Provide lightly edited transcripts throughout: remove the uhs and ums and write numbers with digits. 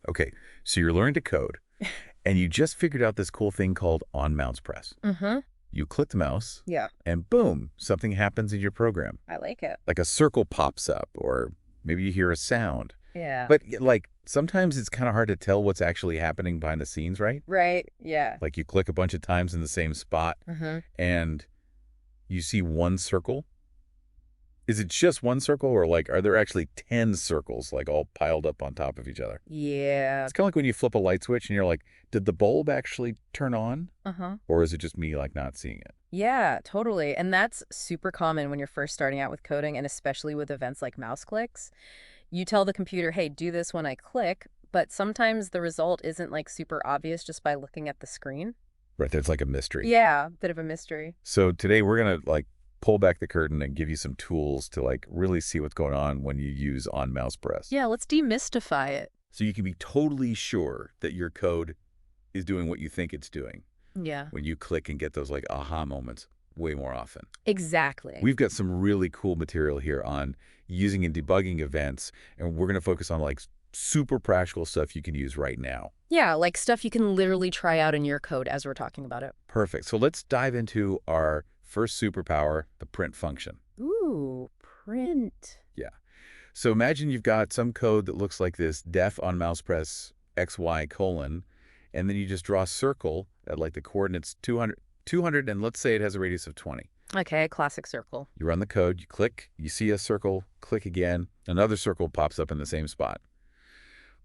Okay, so you're learning to code, and you just figured out this cool thing called on-mouse press. Mm-hmm. You click the mouse, Yeah, and boom, something happens in your program. I like it. Like a circle pops up, or maybe you hear a sound. Yeah. But like sometimes it's kind of hard to tell what's actually happening behind the scenes, right? Right. Yeah. Like you click a bunch of times in the same spot, Mm-hmm. and you see one circle. Is it just one circle, or like are there actually 10 circles like all piled up on top of each other? Yeah. It's kind of like when you flip a light switch and you're like, did the bulb actually turn on? Uh-huh. Or is it just me like not seeing it? Yeah, totally. And that's super common when you're first starting out with coding, and especially with events like mouse clicks. You tell the computer, hey, do this when I click, but sometimes the result isn't like super obvious just by looking at the screen. Right, there's like a mystery. Yeah, bit of a mystery. So today we're going to like pull back the curtain and give you some tools to like really see what's going on when you use on mouse press. Yeah, let's demystify it. So you can be totally sure that your code is doing what you think it's doing Yeah. when you click and get those like aha moments way more often. Exactly. We've got some really cool material here on using and debugging events, and we're going to focus on like super practical stuff you can use right now. Yeah, like stuff you can literally try out in your code as we're talking about it. Perfect. So let's dive into our first superpower, the print function. Ooh, print. Yeah. So imagine you've got some code that looks like this: def on mouse press XY colon, and then you just draw a circle at like the coordinates 200, and let's say it has a radius of 20. Okay, classic circle. You run the code, you click, you see a circle, click again, another circle pops up in the same spot.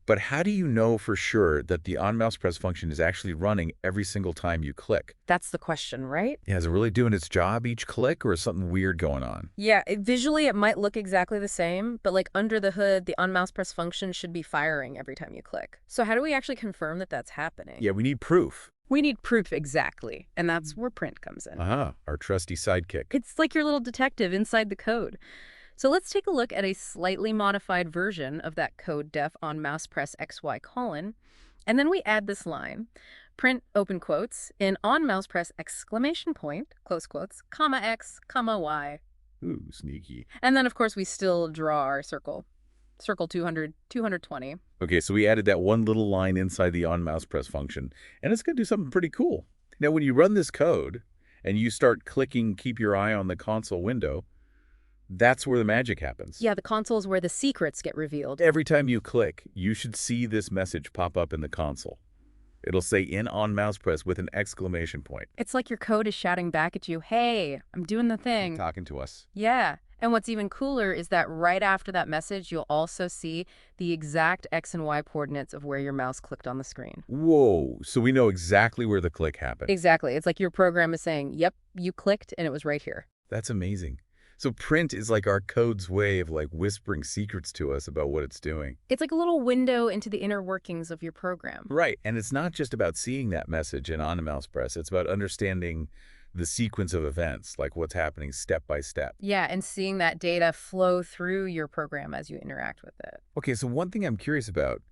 But how do you know for sure that the on-mouse press function is actually running every single time you click? That's the question, right? Yeah, is it really doing its job each click, or is something weird going on? Yeah, visually it might look exactly the same, but like under the hood, the on-mouse press function should be firing every time you click. So how do we actually confirm that that's happening? Yeah, we need proof. We need proof, exactly. And that's where print comes in. Our trusty sidekick. It's like your little detective inside the code. So let's take a look at a slightly modified version of that code def on mouse press XY colon, and then we add this line, print open quotes in on mouse press exclamation point, close quotes, comma X, comma Y. Ooh, sneaky. And then of course we still draw our circle 200, 220. Okay, so we added that one little line inside the on-mouse press function, and it's going to do something pretty cool. Now, when you run this code and you start clicking keep your eye on the console window, that's where the magic happens. Yeah, the console is where the secrets get revealed. Every time you click, you should see this message pop up in the console. It'll say in on mouse press with an exclamation point. It's like your code is shouting back at you, hey, I'm doing the thing. Talking to us. Yeah. And what's even cooler is that right after that message, you'll also see the exact X and Y coordinates of where your mouse clicked on the screen. Whoa, so we know exactly where the click happened. Exactly. It's like your program is saying, yep, you clicked and it was right here. That's amazing. So print is like our code's way of like whispering secrets to us about what it's doing. It's like a little window into the inner workings of your program. Right, and it's not just about seeing that message in on a mouse press. It's about understanding the sequence of events, like what's happening step by step. Yeah, and seeing that data flow through your program as you interact with it. Okay, so one thing I'm curious about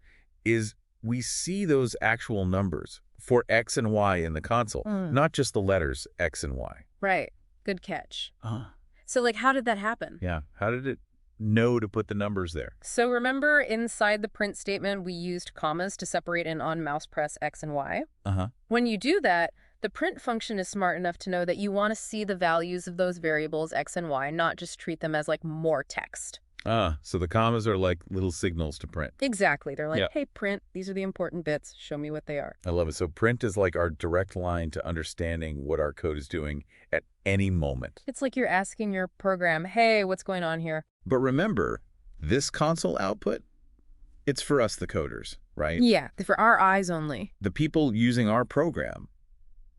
is we see those actual numbers for X and Y in the console, not just the letters X and Y. Right. Good catch. Uh-huh. So, like, how did that happen? Yeah, how did it know to put the numbers there? So remember inside the print statement, we used commas to separate in on mouse press X and Y? Uh-huh. When you do that, the print function is smart enough to know that you want to see the values of those variables X and Y, not just treat them as like more text. So the commas are like little signals to print. Exactly. They're like, Yeah. hey, print, these are the important bits. Show me what they are. I love it. So print is like our direct line to understanding what our code is doing at any moment. It's like you're asking your program, hey, what's going on here? But remember, this console output, it's for us, the coders, right? Yeah, for our eyes only. The people using our program,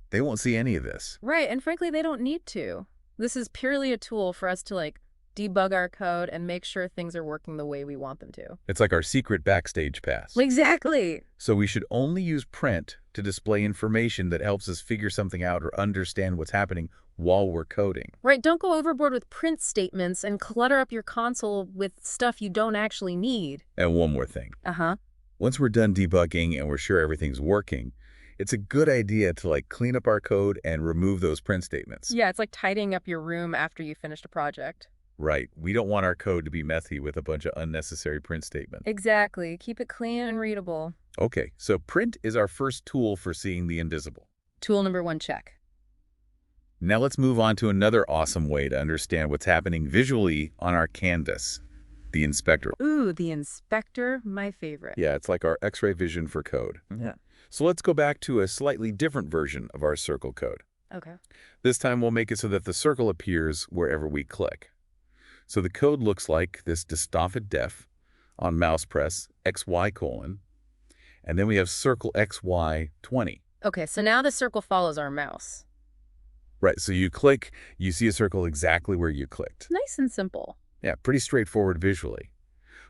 they won't see any of this. Right, and frankly, they don't need to. This is purely a tool for us to like debug our code and make sure things are working the way we want them to. It's like our secret backstage pass. Exactly. So we should only use print to display information that helps us figure something out or understand what's happening while we're coding. Right, don't go overboard with print statements and clutter up your console with stuff you don't actually need. And one more thing. Uh-huh. Once we're done debugging and we're sure everything's working, it's a good idea to like clean up our code and remove those print statements. Yeah, it's like tidying up your room after you finished a project. Right. We don't want our code to be messy with a bunch of unnecessary print statements. Exactly. Keep it clean and readable. Okay, so print is our first tool for seeing the invisible. Tool number 1, check. Now let's move on to another awesome way to understand what's happening visually on our canvas, the inspector. Ooh, the inspector, my favorite. Yeah, it's like our X-ray vision for code. Yeah. So let's go back to a slightly different version of our circle code. Okay. This time we'll make it so that the circle appears wherever we click. So the code looks like this distofid def on mouse press XY:, and then we have circle XY20. Okay, so now the circle follows our mouse. Right, so you click, you see a circle exactly where you clicked. Nice and simple. Yeah, pretty straightforward visually.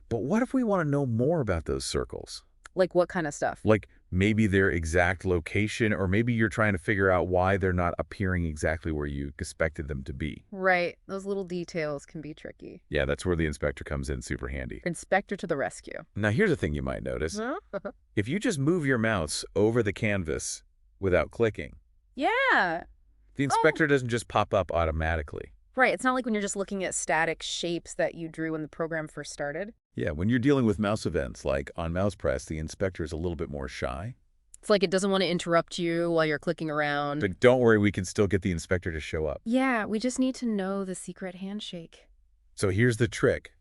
But what if we want to know more about those circles? Like what kind of stuff? Like maybe their exact location, or maybe you're trying to figure out why they're not appearing exactly where you expected them to be. Right. Those little details can be tricky. Yeah, that's where the inspector comes in super handy. Inspector to the rescue. Now here's a thing you might notice. Huh? If you just move your mouse over the canvas without clicking, Yeah. the inspector doesn't just pop up automatically. Right. It's not like when you're just looking at static shapes that you drew when the program first started. Yeah, when you're dealing with mouse events, like on mouse press, the inspector is a little bit more shy. It's like it doesn't want to interrupt you while you're clicking around. But don't worry, we can still get the inspector to show up. Yeah, we just need to know the secret handshake. So here's the trick.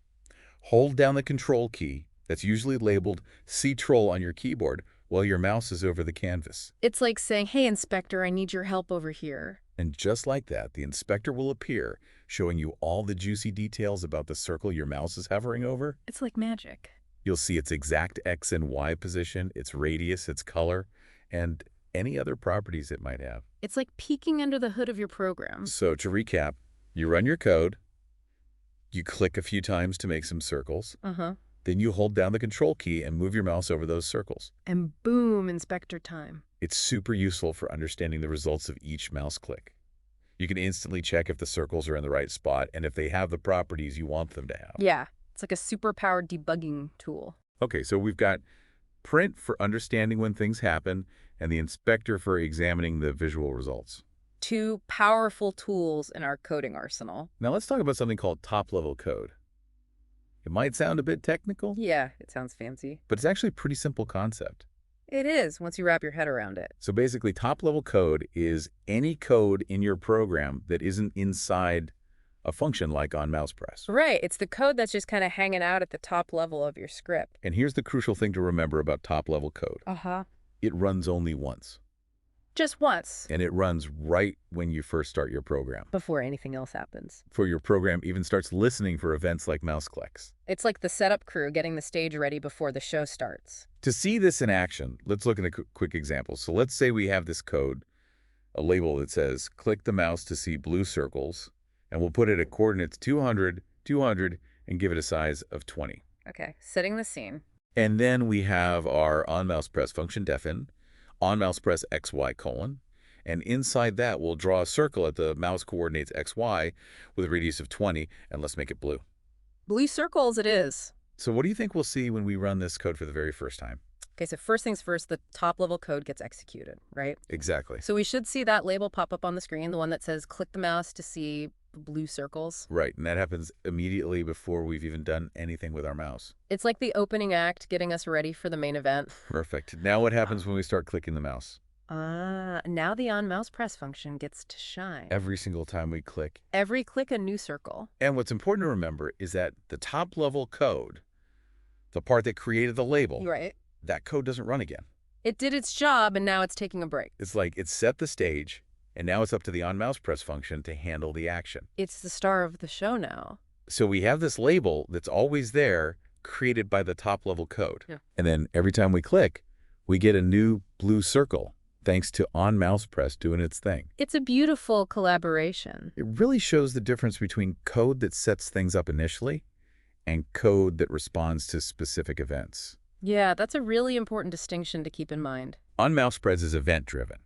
Hold down the control key that's usually labeled Ctrl on your keyboard while your mouse is over the canvas. It's like saying, hey, inspector, I need your help over here. And just like that, the inspector will appear, showing you all the juicy details about the circle your mouse is hovering over. It's like magic. You'll see its exact X and Y position, its radius, its color, and any other properties it might have. It's like peeking under the hood of your program. So to recap, you run your code, you click a few times to make some circles, then you hold down the control key and move your mouse over those circles. And boom, inspector time. It's super useful for understanding the results of each mouse click. You can instantly check if the circles are in the right spot and if they have the properties you want them to have. Yeah, it's like a super-powered debugging tool. Okay, so we've got print for understanding when things happen and the inspector for examining the visual results. 2 powerful tools in our coding arsenal. Now let's talk about something called top-level code. It might sound a bit technical, Yeah, it sounds fancy. but it's actually a pretty simple concept. It is, once you wrap your head around it. So basically, top-level code is any code in your program that isn't inside a function like on mouse press. Right, it's the code that's just kind of hanging out at the top level of your script. And here's the crucial thing to remember about top-level code. It runs only once. Just once. And it runs right when you first start your program. Before anything else happens. Before your program even starts listening for events like mouse clicks. It's like the setup crew getting the stage ready before the show starts. To see this in action, let's look at a quick example. So let's say we have this code, a label that says, click the mouse to see blue circles, and we'll put it at coordinates 200, 200, and give it a size of 20. Okay, setting the scene. And then we have our on-mouse press function defin, on-mouse press XY:, and inside that we'll draw a circle at the mouse coordinates XY with a radius of 20, and let's make it blue. Blue circles it is. So what do you think we'll see when we run this code for the very first time? Okay, so first things first, the top-level code gets executed, right? Exactly. So we should see that label pop up on the screen, the one that says click the mouse to see blue circles. Right, and that happens immediately before we've even done anything with our mouse. It's like the opening act getting us ready for the main event. Perfect. Now what happens when we start clicking the mouse? Now the on-mouse press function gets to shine. Every single time we click. Every click a new circle. And what's important to remember is that the top-level code, the part that created the label, Right. that code doesn't run again. It did its job, and now it's taking a break. It's like it set the stage, and now it's up to the on-mouse press function to handle the action. It's the star of the show now. So we have this label that's always there, created by the top-level code. Yeah. And then every time we click, we get a new blue circle, thanks to on-mouse press doing its thing. It's a beautiful collaboration. It really shows the difference between code that sets things up initially and code that responds to specific events. Yeah, that's a really important distinction to keep in mind. On-mouse press is event-driven.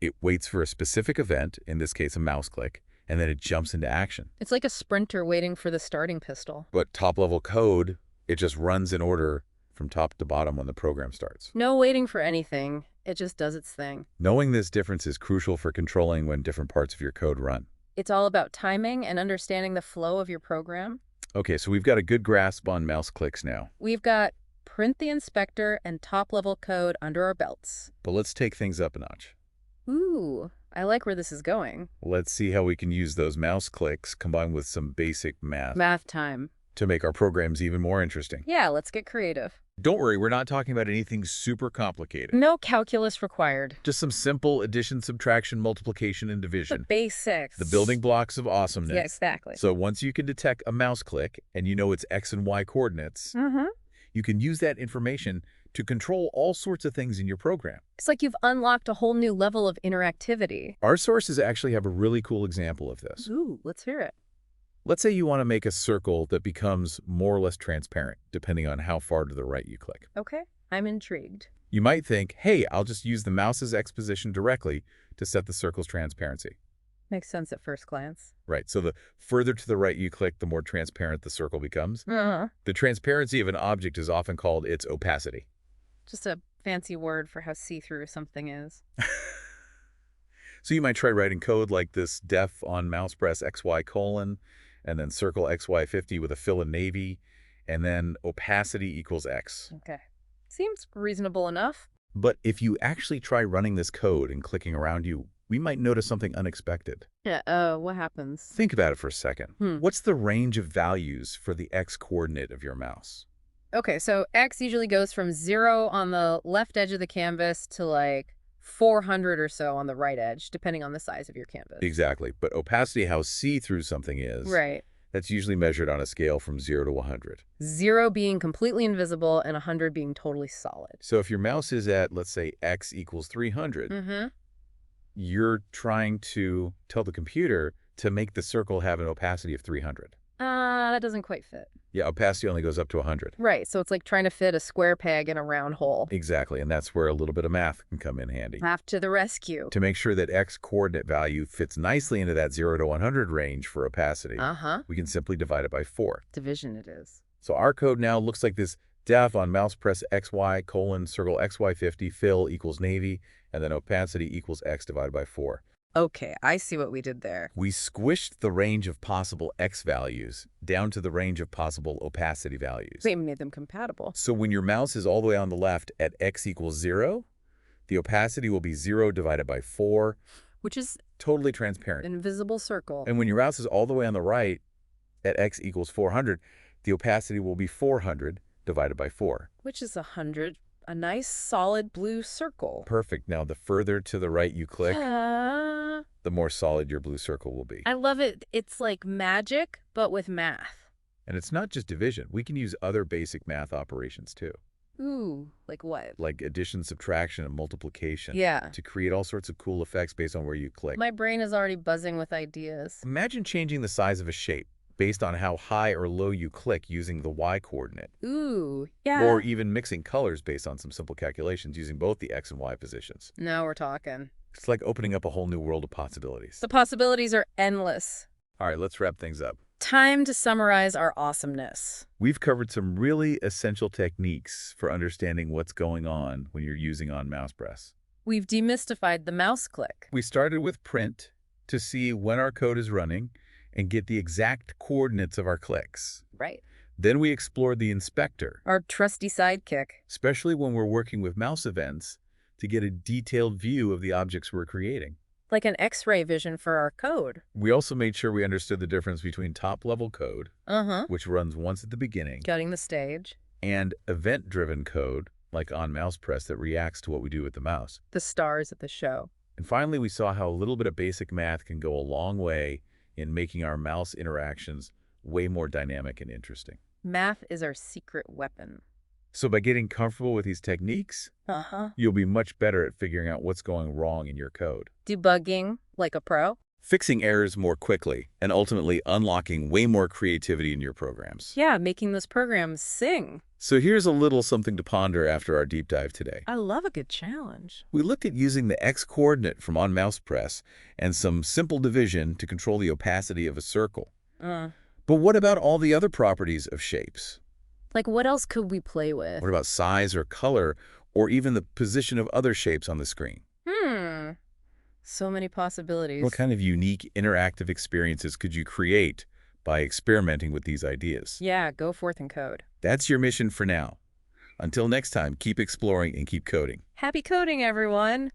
It waits for a specific event, in this case a mouse click, and then it jumps into action. It's like a sprinter waiting for the starting pistol. But top-level code, it just runs in order from top to bottom when the program starts. No waiting for anything. It just does its thing. Knowing this difference is crucial for controlling when different parts of your code run. It's all about timing and understanding the flow of your program. Okay, so we've got a good grasp on mouse clicks now. We've got print the inspector and top-level code under our belts. But let's take things up a notch. Ooh, I like where this is going. Let's see how we can use those mouse clicks combined with some basic math Math time. to make our programs even more interesting. Yeah, let's get creative. Don't worry, we're not talking about anything super complicated. No calculus required. Just some simple addition, subtraction, multiplication, and The division. basics. The building blocks of awesomeness. Yeah, exactly. So once you can detect a mouse click and you know its X and Y coordinates, you can use that information to control all sorts of things in your program. It's like you've unlocked a whole new level of interactivity. Our sources actually have a really cool example of this. Ooh, let's hear it. Let's say you want to make a circle that becomes more or less transparent, depending on how far to the right you click. Okay, I'm intrigued. You might think, hey, I'll just use the mouse's X position directly to set the circle's transparency. Makes sense at first glance. Right, so the further to the right you click, the more transparent the circle becomes. Uh-huh. The transparency of an object is often called its opacity. Just a fancy word for how see-through something is. So you might try writing code like this: def on mouse press XY:, and then circle XY50 with a fill in navy, and then opacity equals X. Okay. Seems reasonable enough. But if you actually try running this code and clicking around you, we might notice something unexpected. Yeah, what happens? Think about it for a second. Hmm. What's the range of values for the X coordinate of your mouse? Okay, so X usually goes from 0 on the left edge of the canvas to like 400 or so on the right edge, depending on the size of your canvas. Exactly. But opacity, how see-through something is, Right. that's usually measured on a scale from 0 to 100. 0 being completely invisible and 100 being totally solid. So if your mouse is at, let's say, X equals 300, Mm-hmm. you're trying to tell the computer to make the circle have an opacity of 300. That doesn't quite fit. Yeah, opacity only goes up to 100. Right, so it's like trying to fit a square peg in a round hole. Exactly, and that's where a little bit of math can come in handy. Math to the rescue. To make sure that X coordinate value fits nicely into that 0 to 100 range for opacity, we can simply divide it by 4. Division it is. So our code now looks like this: def on mouse press XY:, circle XY50, fill equals navy, and then opacity equals X divided by 4. Okay, I see what we did there. We squished the range of possible X values down to the range of possible opacity values. We made them compatible. So when your mouse is all the way on the left at X equals 0, the opacity will be 0 divided by 4, Which is totally transparent. invisible circle. And when your mouse is all the way on the right at X equals 400, the opacity will be 400 divided by 4. Which is 100. A nice solid blue circle. Perfect. Now, the further to the right you click, the more solid your blue circle will be. I love it. It's like magic, but with math. And it's not just division. We can use other basic math operations too, Ooh, like what? like addition, subtraction, and multiplication, Yeah. to create all sorts of cool effects based on where you click. My brain is already buzzing with ideas. Imagine changing the size of a shape based on how high or low you click using the Y coordinate, Ooh, yeah. or even mixing colors based on some simple calculations using both the X and Y positions. Now we're talking. It's like opening up a whole new world of possibilities. The possibilities are endless. All right, let's wrap things up. Time to summarize our awesomeness. We've covered some really essential techniques for understanding what's going on when you're using on mouse press. We've demystified the mouse click. We started with print to see when our code is running and get the exact coordinates of our clicks. Right. Then we explored the inspector, Our trusty sidekick. especially when we're working with mouse events, to get a detailed view of the objects we're creating. Like an X-ray vision for our code. We also made sure we understood the difference between top-level code, Uh-huh. which runs once at the beginning, Gutting the stage. and event-driven code, like on mouse press, that reacts to what we do with the mouse. The stars of the show. And finally, we saw how a little bit of basic math can go a long way in making our mouse interactions way more dynamic and interesting. Math is our secret weapon. So by getting comfortable with these techniques, Uh-huh. you'll be much better at figuring out what's going wrong in your code, Debugging like a pro. fixing errors more quickly, and ultimately unlocking way more creativity in your programs. Yeah, making those programs sing. So here's a little something to ponder after our deep dive today. I love a good challenge. We looked at using the X coordinate from on mouse press and some simple division to control the opacity of a circle. But what about all the other properties of shapes? Like what else could we play with? What about size or color, or even the position of other shapes on the screen? So many What possibilities. kind of unique interactive experiences could you create by experimenting with these ideas? Yeah, go forth and code. That's your mission for now. Until next time, keep exploring and keep coding. Happy coding, everyone!